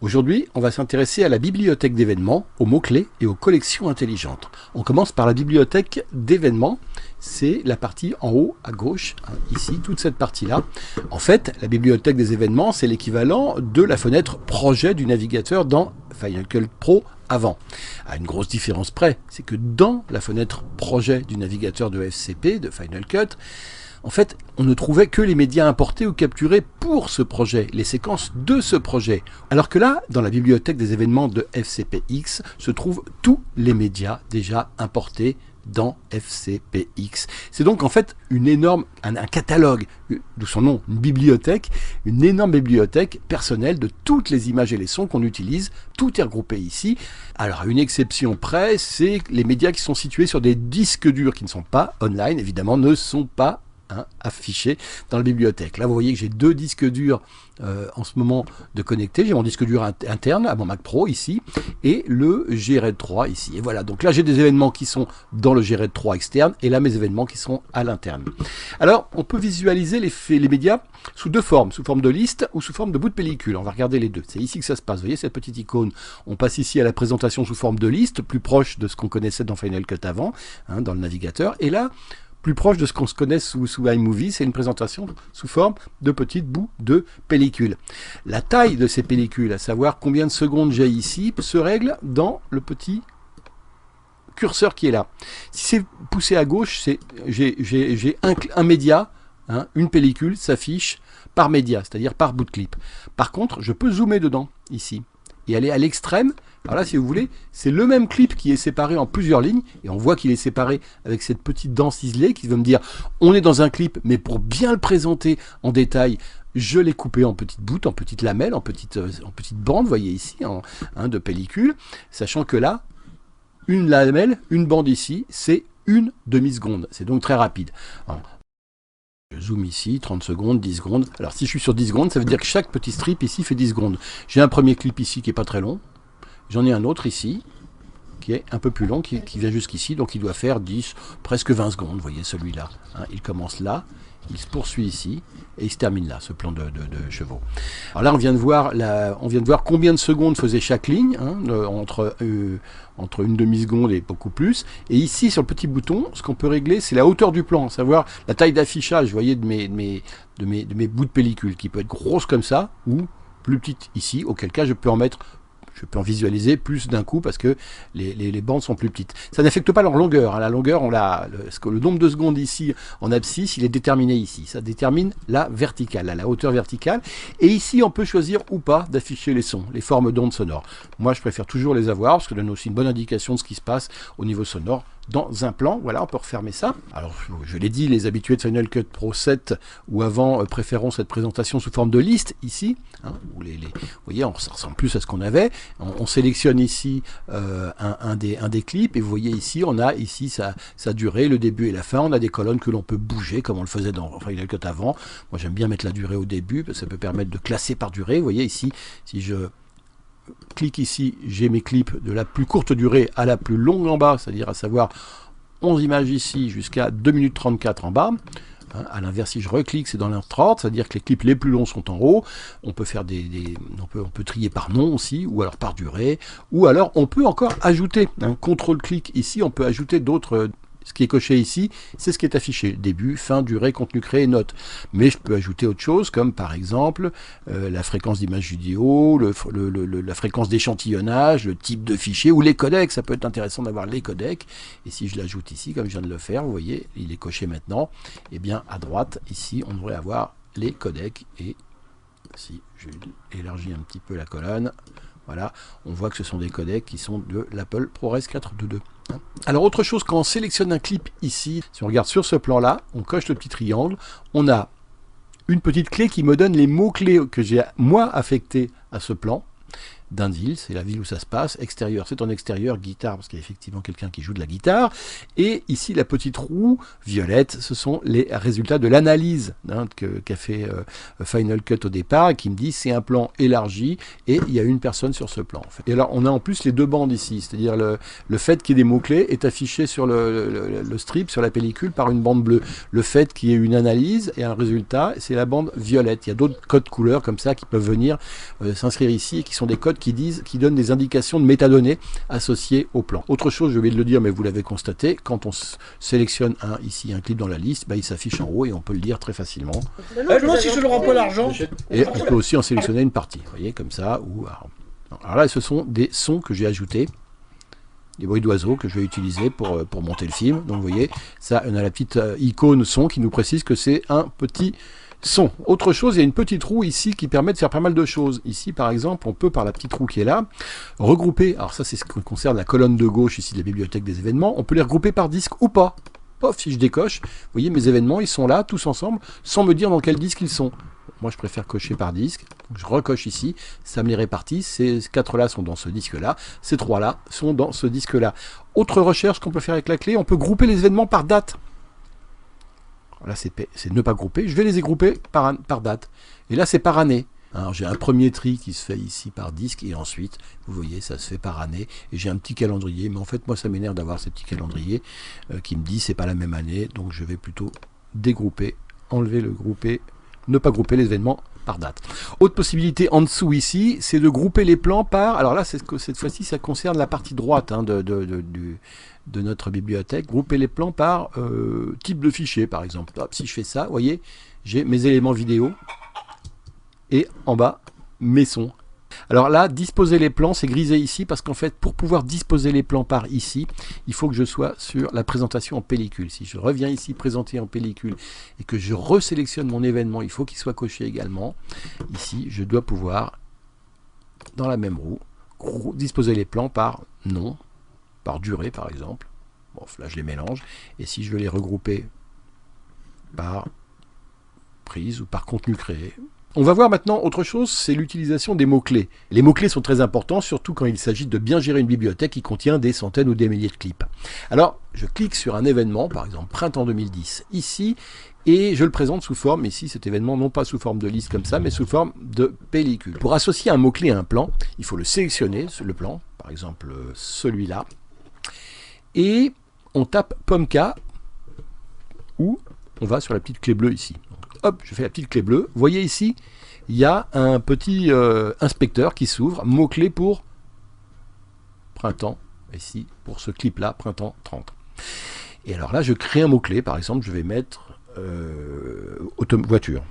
Aujourd'hui, on va s'intéresser à la bibliothèque d'événements, aux mots-clés et aux collections intelligentes. On commence par la bibliothèque d'événements. C'est la partie en haut à gauche, ici, toute cette partie-là. En fait, la bibliothèque des événements, c'est l'équivalent de la fenêtre projet du navigateur dans Final Cut Pro avant. À une grosse différence près, c'est que dans la fenêtre projet du navigateur de FCP, de Final Cut, en fait, on ne trouvait que les médias importés ou capturés pour ce projet, les séquences de ce projet. Alors que là, dans la bibliothèque des événements de FCPX, se trouvent tous les médias déjà importés dans FCPX. C'est donc en fait un catalogue, d'où son nom, une bibliothèque, une énorme bibliothèque personnelle de toutes les images et les sons qu'on utilise. Tout est regroupé ici. Alors à une exception près, c'est les médias qui sont situés sur des disques durs qui ne sont pas online, évidemment, ne sont pas affiché dans la bibliothèque. Là, vous voyez que j'ai deux disques durs en ce moment de connecter. J'ai mon disque dur interne à mon Mac Pro ici et le GRED 3 ici. Et voilà, donc là, j'ai des événements qui sont dans le GRED 3 externe et là, mes événements qui sont à l'interne. Alors, on peut visualiser les médias sous deux formes, sous forme de liste ou sous forme de bout de pellicule. On va regarder les deux. C'est ici que ça se passe. Vous voyez cette petite icône? On passe ici à la présentation sous forme de liste, plus proche de ce qu'on connaissait dans Final Cut avant, dans le navigateur. Et là, plus proche de ce qu'on se connaît sous iMovie, c'est une présentation sous forme de petites bouts de pellicule. La taille de ces pellicules, à savoir combien de secondes j'ai ici, se règle dans le curseur qui est là. Si c'est poussé à gauche, j'ai un média, une pellicule s'affiche par média, c'est-à-dire par bout de clip. Par contre, je peux zoomer dedans, ici, et aller à l'extrême. Alors là, si vous voulez, c'est le même clip qui est séparé en plusieurs lignes, et on voit qu'il est séparé avec cette petite dent ciselée qui veut me dire, on est dans un clip, mais pour bien le présenter en détail, je l'ai coupé en petites bouts, en petites lamelles, en petites bandes, vous voyez ici, de pellicule, sachant que là, une lamelle, une bande ici, c'est une demi-seconde, c'est donc très rapide. Alors, je zoome ici, 30 secondes, 10 secondes. Alors si je suis sur 10 secondes, ça veut dire que chaque petit strip ici fait 10 secondes. J'ai un premier clip ici qui est pas très long. J'en ai un autre ici, qui est un peu plus long, qui vient jusqu'ici, donc il doit faire 10, presque 20 secondes, vous voyez celui-là. Il commence là, il se poursuit ici, et il se termine là, ce plan de chevaux. Alors là, on vient de voir combien de secondes faisait chaque ligne, entre une demi-seconde et beaucoup plus. Et ici, sur le petit bouton, ce qu'on peut régler, c'est la hauteur du plan, savoir la taille d'affichage, vous voyez, de mes bouts de pellicule, qui peut être grosse comme ça, ou plus petite ici, auquel cas je peux en visualiser plus d'un coup parce que les bandes sont plus petites. Ça n'affecte pas leur longueur. La longueur, le nombre de secondes ici en abscisse, il est déterminé ici. Ça détermine la verticale, la hauteur verticale. Et ici, on peut choisir ou pas d'afficher les sons, les formes d'ondes sonores. Moi, je préfère toujours les avoir parce que ça donne aussi une bonne indication de ce qui se passe au niveau sonore dans un plan. Voilà, on peut refermer ça. Alors, je l'ai dit, les habitués de Final Cut Pro 7 ou avant préférons cette présentation sous forme de liste ici. Où vous voyez, ça ressemble plus à ce qu'on avait. On sélectionne ici un des clips et vous voyez ici, on a ici sa durée, le début et la fin. On a des colonnes que l'on peut bouger comme on le faisait dans Final Cut avant. Moi, j'aime bien mettre la durée au début parce que ça peut permettre de classer par durée. Vous voyez ici, si je clique ici, j'ai mes clips de la plus courte durée à la plus longue en bas, c'est-à-dire à savoir 11 images ici jusqu'à 2 minutes 34 en bas. À l'inverse, si je reclique, c'est dans l'ordre, c'est-à-dire que les clips les plus longs sont en haut. On peut faire on peut trier par nom aussi, ou alors par durée, ou alors on peut encore ajouter un contrôle-clic ici, on peut ajouter d'autres. Ce qui est coché ici, c'est ce qui est affiché. Début, fin, durée, contenu créé, note. Mais je peux ajouter autre chose, comme par exemple la fréquence d'image vidéo, la fréquence d'échantillonnage, le type de fichier, ou les codecs. Ça peut être intéressant d'avoir les codecs. Et si je l'ajoute ici, comme je viens de le faire, vous voyez, il est coché maintenant. Et bien, à droite, ici, on devrait avoir les codecs. Et si je élargis un petit peu la colonne, voilà, on voit que ce sont des codecs qui sont de l'Apple ProRes 422. Alors autre chose, quand on sélectionne un clip ici, si on regarde sur ce plan-là, on coche le petit triangle, on a une petite clé qui me donne les mots-clés que j'ai moi affectés à ce plan. d'Indeville, c'est la ville où ça se passe. Extérieur, c'est en extérieur, guitare, parce qu'il y a effectivement quelqu'un qui joue de la guitare. Et ici, la petite roue violette, ce sont les résultats de l'analyse qu'a fait Final Cut au départ, et qui me dit c'est un plan élargi, et il y a une personne sur ce plan. En fait. Et alors, on a en plus les deux bandes ici, c'est-à-dire le fait qu'il y ait des mots-clés est affiché sur le strip, sur la pellicule, par une bande bleue. Le fait qu'il y ait une analyse et un résultat, c'est la bande violette. Il y a d'autres codes couleurs comme ça qui peuvent venir s'inscrire ici, et qui sont des codes méthodes qui donnent des indications de métadonnées associées au plan. Autre chose, je vais le dire, mais vous l'avez constaté, quand on sélectionne ici un clip dans la liste, il s'affiche en haut et on peut le lire très facilement. Moi, si je ne rends pas l'argent. Et on peut aussi en sélectionner une partie, vous voyez, comme ça. Alors là, ce sont des sons que j'ai ajoutés, des bruits d'oiseaux que je vais utiliser pour monter le film. Donc vous voyez, ça, on a la petite icône son qui nous précise que c'est un petit son. Autre chose, il y a une petite roue ici qui permet de faire pas mal de choses. Ici, par exemple, on peut, par la petite roue qui est là, regrouper, alors ça c'est ce qui concerne la colonne de gauche ici de la bibliothèque des événements, on peut les regrouper par disque ou pas. Pof, si je décoche, vous voyez, mes événements, ils sont là, tous ensemble, sans me dire dans quel disque ils sont. Moi, je préfère cocher par disque. Donc, je recoche ici, ça me les répartit. Ces 4-là sont dans ce disque-là, ces 3-là sont dans ce disque-là. Autre recherche qu'on peut faire avec la clé, on peut grouper les événements par date. Là, c'est ne pas grouper. Je vais les grouper par date. Et là, c'est par année. Alors, j'ai un premier tri qui se fait ici par disque, et ensuite, vous voyez, ça se fait par année. Et j'ai un petit calendrier, mais en fait, moi, ça m'énerve d'avoir ces petits calendriers qui me disent c'est pas la même année, donc je vais plutôt dégrouper, enlever le grouper, ne pas grouper les événements par date. Autre possibilité en dessous ici, c'est de grouper les plans par... Alors là, cette fois-ci, ça concerne la partie droite de notre bibliothèque. Grouper les plans par type de fichier, par exemple. Hop, si je fais ça, vous voyez, j'ai mes éléments vidéo et en bas, mes sons. Alors là, disposer les plans, c'est grisé ici parce qu'en fait, pour pouvoir disposer les plans par ici, il faut que je sois sur la présentation en pellicule. Si je reviens ici, présenter en pellicule, et que je resélectionne mon événement, il faut qu'il soit coché également. Ici, je dois pouvoir, dans la même roue, disposer les plans par nom, par durée par exemple. Bon, là, je les mélange. Et si je veux les regrouper par prise ou par contenu créé, on va voir maintenant autre chose, c'est l'utilisation des mots-clés. Les mots-clés sont très importants, surtout quand il s'agit de bien gérer une bibliothèque qui contient des centaines ou des milliers de clips. Alors, je clique sur un événement, par exemple Printemps 2010, ici, et je le présente sous forme, ici, cet événement, non pas sous forme de liste comme ça, mais sous forme de pellicule. Pour associer un mot-clé à un plan, il faut le sélectionner, le plan, par exemple celui-là, et on tape POMK, ou on va sur la petite clé bleue ici. Hop, je fais la petite clé bleue. Vous voyez ici, il y a un petit inspecteur qui s'ouvre, mot-clé pour printemps, ici, pour ce clip-là, printemps 30. Et alors là, je crée un mot-clé, par exemple, je vais mettre voiture.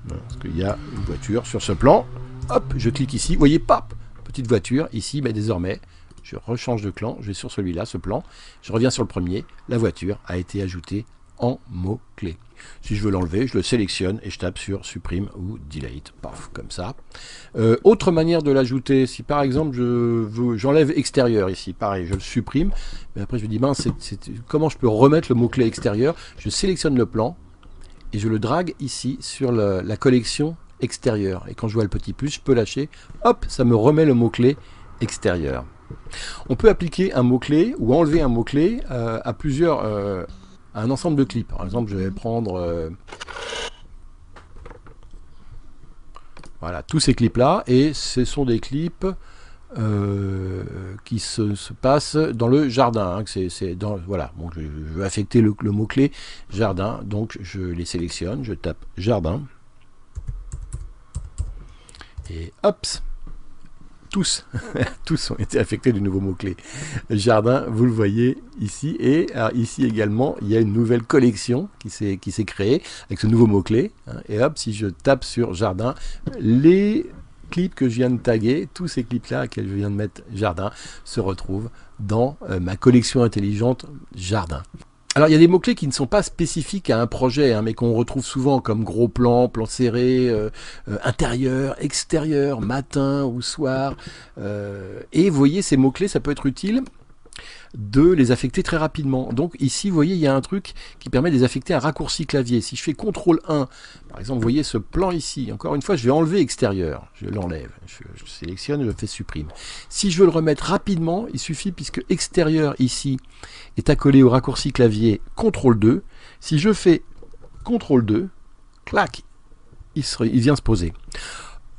Parce qu'il y a une voiture sur ce plan. Hop, je clique ici, vous voyez, pop, petite voiture, ici, mais désormais, je rechange de plan, je vais sur celui-là, ce plan, je reviens sur le premier, la voiture a été ajoutée en mot-clé. Si je veux l'enlever, je le sélectionne et je tape sur supprime ou delete, paf, comme ça. Autre manière de l'ajouter, si par exemple j'enlève extérieur ici, pareil, je le supprime, mais après je me dis, comment je peux remettre le mot-clé extérieur? Je sélectionne le plan et je le drague ici sur la collection extérieure. Et quand je vois le petit plus, je peux lâcher, hop, ça me remet le mot-clé extérieur. On peut appliquer un mot-clé ou enlever un mot-clé à plusieurs... un ensemble de clips. Par exemple, je vais prendre voilà, tous ces clips-là, et ce sont des clips qui se passent dans le jardin. Voilà, donc je veux affecter le mot-clé jardin, donc je les sélectionne, je tape jardin, et hop, tous ont été affectés du nouveau mot-clé jardin, vous le voyez ici, et ici également il y a une nouvelle collection qui s'est créée avec ce nouveau mot-clé, et hop, si je tape sur jardin, les clips que je viens de taguer, tous ces clips là à lesquels je viens de mettre jardin, se retrouvent dans ma collection intelligente jardin. Alors il y a des mots-clés qui ne sont pas spécifiques à un projet, mais qu'on retrouve souvent comme gros plan, plan serré, intérieur, extérieur, matin ou soir. Et vous voyez, ces mots-clés, ça peut être utile de les affecter très rapidement. Donc ici, vous voyez, il y a un truc qui permet de les affecter à raccourci clavier. Si je fais CTRL 1, par exemple, vous voyez ce plan ici, encore une fois, je vais enlever extérieur, je l'enlève, je sélectionne, je fais supprime. Si je veux le remettre rapidement, il suffit, puisque extérieur ici est accolé au raccourci clavier CTRL 2, si je fais CTRL 2, clac, il vient se poser.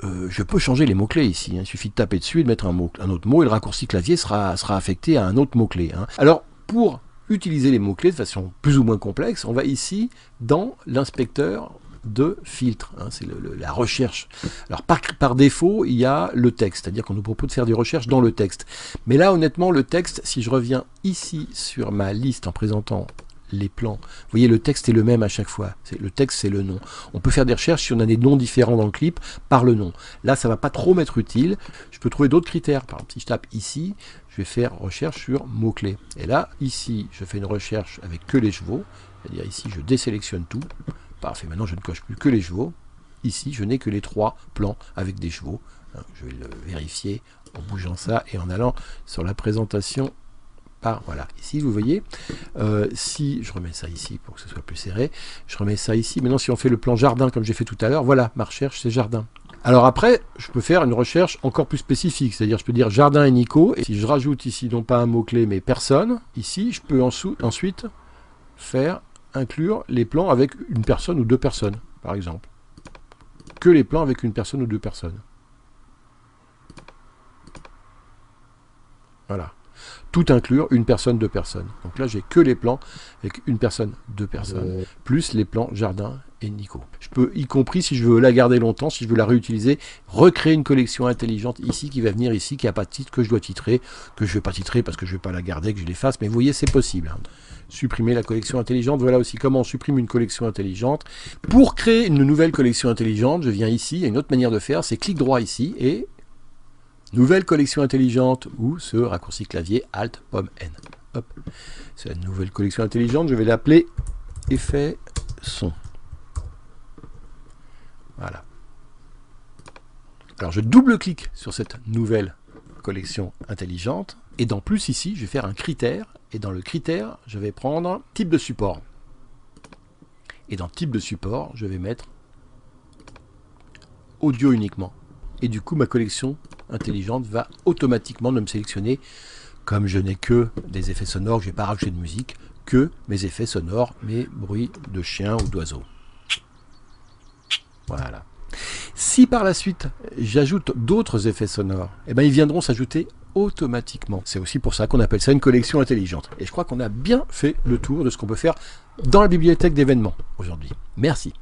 Je peux changer les mots-clés ici, il suffit de taper dessus et de mettre un autre mot, et le raccourci clavier sera affecté à un autre mot-clé. Alors, pour utiliser les mots-clés de façon plus ou moins complexe, on va ici dans l'inspecteur de filtre, hein, c'est la recherche. Alors par défaut, il y a le texte, c'est-à-dire qu'on nous propose de faire des recherches dans le texte. Mais là, honnêtement, le texte, si je reviens ici sur ma liste en présentant les plans, vous voyez, le texte est le même à chaque fois. Le texte, c'est le nom. On peut faire des recherches si on a des noms différents dans le clip par le nom. Là, ça va pas trop m'être utile. Je peux trouver d'autres critères. Par exemple, si je tape ici, je vais faire recherche sur mots-clés. Et là, ici, je fais une recherche avec que les chevaux. C'est-à-dire ici, je désélectionne tout. Parfait, maintenant je ne coche plus que les chevaux. Ici, je n'ai que les 3 plans avec des chevaux. Je vais le vérifier en bougeant ça et en allant sur la présentation. Voilà, ici vous voyez, si je remets ça ici pour que ce soit plus serré, je remets ça ici. Maintenant, si on fait le plan jardin comme j'ai fait tout à l'heure, voilà, ma recherche c'est jardin. Alors après, je peux faire une recherche encore plus spécifique, c'est-à-dire je peux dire jardin et Nico, et si je rajoute ici non pas un mot-clé mais personne, ici je peux ensuite faire inclure les plans avec une personne ou 2 personnes, par exemple. Que les plans avec une personne ou 2 personnes. Voilà. Tout inclure, une personne, 2 personnes. Donc là, j'ai que les plans avec une personne, 2 personnes, plus les plans jardin et Nico. Je peux, y compris si je veux la garder longtemps, si je veux la réutiliser, recréer une collection intelligente ici, qui va venir ici, qui n'a pas de titre, que je dois titrer, que je ne vais pas titrer parce que je ne vais pas la garder, que je l'efface, mais vous voyez, c'est possible. Hein. Supprimer la collection intelligente, voilà aussi comment on supprime une collection intelligente. Pour créer une nouvelle collection intelligente, je viens ici, il y a une autre manière de faire, c'est clic droit ici, et nouvelle collection intelligente, ou ce raccourci clavier Alt Pomme N. Hop, c'est la nouvelle collection intelligente, je vais l'appeler effet son. Voilà. Alors je double-clique sur cette nouvelle collection intelligente, et dans plus ici, je vais faire un critère, et dans le critère, je vais prendre type de support. Et dans type de support, je vais mettre audio uniquement. Et du coup, ma collection intelligente va automatiquement me sélectionner, comme je n'ai que des effets sonores, je ne vais pas rajouter de musique, que mes effets sonores, mes bruits de chiens ou d'oiseaux. Voilà. Si par la suite, j'ajoute d'autres effets sonores, eh ben, ils viendront s'ajouter automatiquement. C'est aussi pour ça qu'on appelle ça une collection intelligente. Et je crois qu'on a bien fait le tour de ce qu'on peut faire dans la bibliothèque d'événements aujourd'hui. Merci.